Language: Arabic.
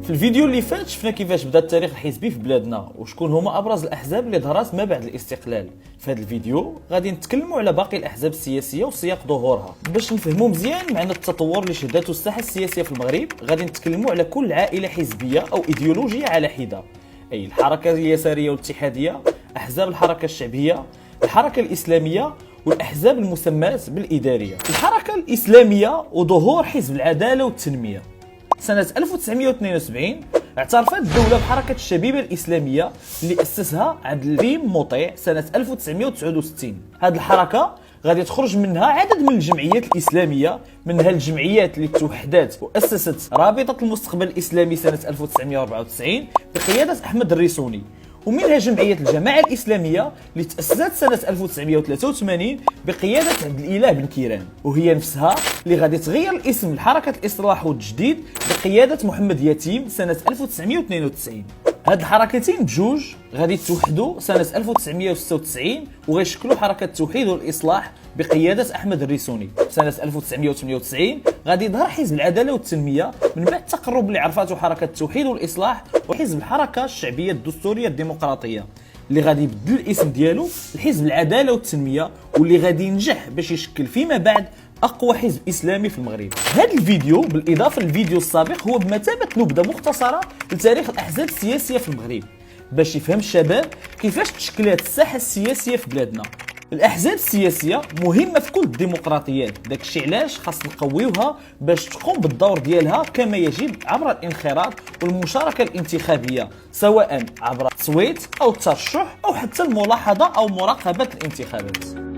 في الفيديو اللي فات شفنا كيفاش بدا التاريخ الحزبي في بلادنا وشكون هما ابرز الاحزاب اللي ظهرت ما بعد الاستقلال. في هذا الفيديو غادي نتكلموا على باقي الاحزاب السياسيه وسياق ظهورها. باش نفهموا مزيان معنى التطور اللي شهدته الساحه السياسيه في المغرب غادي نتكلموا على كل عائله حزبيه او ايديولوجيه على حده، اي الحركه اليساريه والاتحاديه، احزاب الحركه الشعبيه، الحركه الاسلاميه والاحزاب المسماه بالاداريه. الحركه الاسلاميه وظهور حزب العداله والتنميه. سنة 1972 اعترفت الدولة بحركة الشبيبة الإسلامية اللي أسسها عبد الكريم مطيع سنة 1969. هذه الحركة غادي تخرج منها عدد من الجمعيات الإسلامية، منها الجمعيات اللي توحدات وأسست رابطة المستقبل الإسلامي سنة 1994 بقيادة أحمد الريسوني، ومنها جمعية الجماعة الإسلامية اللي تأسست سنة 1983 بقيادة عبد الإله بن كيران، وهي نفسها اللي غادي تغير الاسم لحركة الإصلاح والتجديد بقيادة محمد يتيم سنة 1992. هاد الحركتين بجوج غادي يتوحدوا سنة 1996 وغيشكلوا حركة التوحيد والإصلاح بقيادة أحمد الريسوني. سنة 1998 غادي يظهر حزب العدالة والتنمية من بعد التقرب اللي عرفته حركة التوحيد والإصلاح وحزب الحركة الشعبية الدستورية الديمقراطية، اللي غادي يبدل الاسم ديالو لحزب العدالة والتنمية، واللي غادي ينجح باش يشكل فيما بعد أقوى حزب إسلامي في المغرب. هذا الفيديو بالإضافة للفيديو السابق هو بمثابة نبذة مختصرة لتاريخ الأحزاب السياسية في المغرب باش يفهم الشباب كيفاش تشكلات الساحة السياسية في بلادنا. الأحزاب السياسية مهمة في كل الديمقراطيات، داكشي علاش خاص نقويوها باش تقوم بالدور ديالها كما يجب عبر الانخراط والمشاركة الانتخابية، سواء عبر التصويت أو الترشح أو حتى الملاحظة أو مراقبة الانتخابات.